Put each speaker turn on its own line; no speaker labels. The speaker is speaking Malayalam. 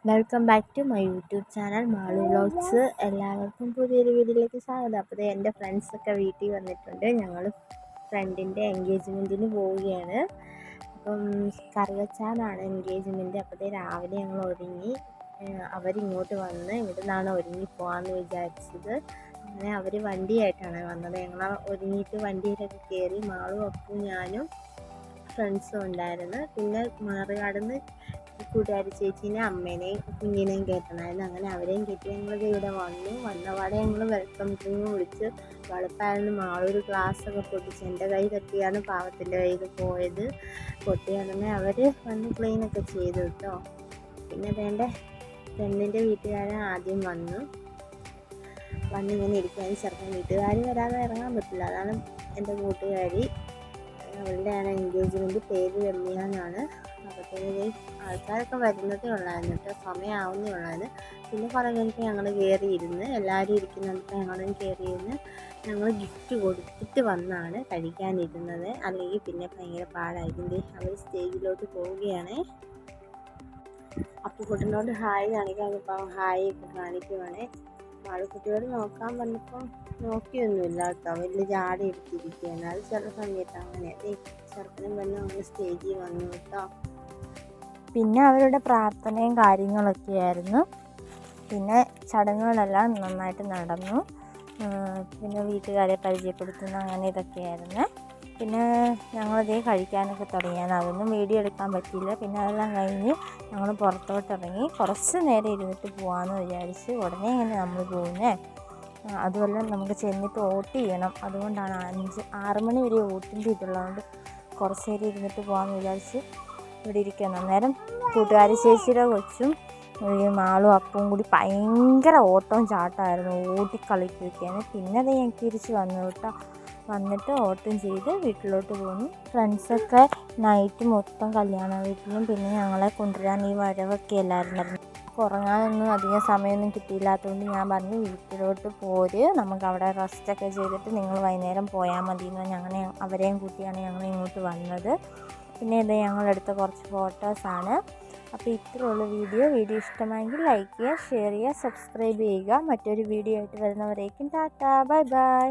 Welcome back to my YouTube channel Malu vlogs. എല്ലാവർക്കും പുതിയൊരു വീഡിയോയിലേക്ക് സ്വാഗതം. അപ്പോൾ എൻ്റെ ഫ്രണ്ട്സൊക്കെ വീട്ടിൽ വന്നിട്ടുണ്ട്. ഞങ്ങൾ ഫ്രണ്ടിൻ്റെ എൻഗേജ്മെൻറ്റിന് പോവുകയാണ്. അപ്പം കറുകച്ചാലാണ് എൻഗേജ്മെൻറ്റ്. അപ്പോൾ രാവിലെ ഞങ്ങൾ ഒരുങ്ങി അവരിങ്ങോട്ട് വന്ന് ഇവിടെ നിന്നാണ് ഒരുങ്ങി പോകാമെന്ന് വിചാരിച്ചത്. അങ്ങനെ അവർ വണ്ടിയായിട്ടാണ് വന്നത്. ഞങ്ങൾ ഒരുങ്ങിയിട്ട് വണ്ടിയിലൊക്കെ കയറി. മാളും അപ്പും ഞാനും ഫ്രണ്ട്സും ഉണ്ടായിരുന്നു. പിന്നെ മറുകാടുന്ന് കൂട്ടുകാരി ചേച്ചീനെ അമ്മേനെയും കുഞ്ഞിനെയും കയറ്റണമായിരുന്നു. അങ്ങനെ അവരെയും കയറ്റി ഞങ്ങൾ ഇവിടെ വന്നപാടെ ഞങ്ങൾ വെൽക്കം ഡ്രിങ്ക് വിളിച്ച് വെളുപ്പായിരുന്നു. മാളൊരു ഗ്ലാസ്സൊക്കെ പൊട്ടിച്ച് എൻ്റെ കൈ തട്ടിയാണ് പാവത്തിൻ്റെ കയ്യിൽ പോയത്. പൊട്ടിയാണെന്നെ അവർ വന്ന് ക്ലീനൊക്കെ ചെയ്തു കേട്ടോ. പിന്നെ വേണ്ട പെണ്ണിൻ്റെ വീട്ടുകാരൻ ആദ്യം വന്നിങ്ങനെ ഇരിക്കുകയാണ്. ചെറുക്കൻ വീട്ടുകാർ വരാതെ ഇറങ്ങാൻ പറ്റില്ല. അതാണ് എൻ്റെ കൂട്ടുകാരി. അവളുടെയാണ് എൻഗേജ്മെൻറ്റ്. പേര് രമ്യ എന്നാണ്. അപ്പോഴത്തേന് ആൾക്കാരൊക്കെ വരുന്നതേ ഉള്ളായിരുന്നു കേട്ടോ. സമയമാവുന്നേ ഉള്ളായിരുന്നു. പിന്നെ കുറേ കഴിഞ്ഞിട്ട് ഞങ്ങൾ കയറിയിരുന്ന് എല്ലാവരും ഇരിക്കുന്നിടത്ത് ഞങ്ങളും കയറിയിരുന്ന് ഞങ്ങൾ ഗിഫ്റ്റ് കൊടുത്തിട്ട് വന്നാണ് കഴിക്കാനിരുന്നത്. അല്ലെങ്കിൽ പിന്നെ ഭയങ്കര പാടായിരിക്കും. അവർ സ്റ്റേജിലോട്ട് പോവുകയാണ്. അപ്പുകുട്ടനോട് ഹായ് കാണിക്കാൻ ഹായ് ഒക്കെ കാണിക്കുവാണ്. ആളുകുട്ടിയോട് നോക്കാൻ പറഞ്ഞപ്പോൾ നോക്കിയൊന്നുമില്ല കേട്ടോ. വലിയ ജാടി എടുത്തിരിക്കുകയാണ്. അത് ചില സമയത്ത് അങ്ങനെ ചെറുക്കനും പെണ്ണും അങ്ങനെ സ്റ്റേജിൽ വന്നു കേട്ടോ. പിന്നെ അവരുടെ പ്രാർത്ഥനയും കാര്യങ്ങളൊക്കെ ആയിരുന്നു. പിന്നെ ചടങ്ങുകളെല്ലാം നന്നായിട്ട് നടന്നു. പിന്നെ വീട്ടുകാരെ പരിചയപ്പെടുത്തുന്ന അങ്ങനെ ഇതൊക്കെയായിരുന്നു. പിന്നെ ഞങ്ങളിതേ കഴിക്കാനൊക്കെ തുടങ്ങിയാണ്. അതൊന്നും വീഡിയോ എടുക്കാൻ പറ്റിയില്ല. പിന്നെ അതെല്ലാം കഴിഞ്ഞ് ഞങ്ങൾ പുറത്തോട്ടിറങ്ങി. കുറച്ച് നേരം ഇരുന്നിട്ട് പോകാമെന്ന് വിചാരിച്ച്. ഉടനെ ഇങ്ങനെ നമ്മൾ പോകുന്നത്. അതുമല്ല നമുക്ക് ചെന്നിട്ട് വോട്ട് ചെയ്യണം. അതുകൊണ്ടാണ് 6 മണി വരെ വോട്ടിൻ്റെ ഇതുള്ളതുകൊണ്ട് കുറച്ച് നേരം ഇരുന്നിട്ട് പോകാമെന്ന് വിചാരിച്ച് ഇവിടെ ഇരിക്കണം. അന്നേരം കൂട്ടുകാരി ചേച്ചിയുടെ കൊച്ചും മാളും അപ്പവും കൂടി ഭയങ്കര ഓട്ടവും ചാട്ടമായിരുന്നു. ഓട്ടിക്കളിക്കുകയൊക്കെയാണ്. പിന്നെ അത് ഞാൻ തിരിച്ച് വന്നു കേട്ടോ. വന്നിട്ട് ഓട്ടം ചെയ്ത് വീട്ടിലോട്ട് പോന്നു. ഫ്രണ്ട്സൊക്കെ നൈറ്റ് മൊത്തം കല്യാണ വീട്ടിലും പിന്നെ ഞങ്ങളെ കൊണ്ടുവരാൻ ഈ വരവൊക്കെ അല്ലായിരുന്നു. ഉറങ്ങാനൊന്നും അധികം സമയമൊന്നും കിട്ടിയില്ലാത്തതുകൊണ്ട് ഞാൻ പറഞ്ഞു വീട്ടിലോട്ട് പോര്, നമുക്കവിടെ റെസ്റ്റൊക്കെ ചെയ്തിട്ട് നിങ്ങൾ വൈകുന്നേരം പോയാൽ മതി എന്ന് അങ്ങനെ അവരെയും കൂട്ടിയാണ് ഞങ്ങൾ ഇങ്ങോട്ട് വന്നത്. പിന്നെ ഇത് ഞങ്ങളെടുത്ത കുറച്ച് ഫോട്ടോസാണ്. അപ്പോൾ ഇത്രയുള്ള വീഡിയോ ഇഷ്ടമായെങ്കിൽ ലൈക്ക് ചെയ്യുക, ഷെയർ ചെയ്യുക, സബ്സ്ക്രൈബ് ചെയ്യുക. മറ്റൊരു വീഡിയോ ആയിട്ട് വരുന്നവരേക്കും ടാറ്റാ, ബൈ ബൈ.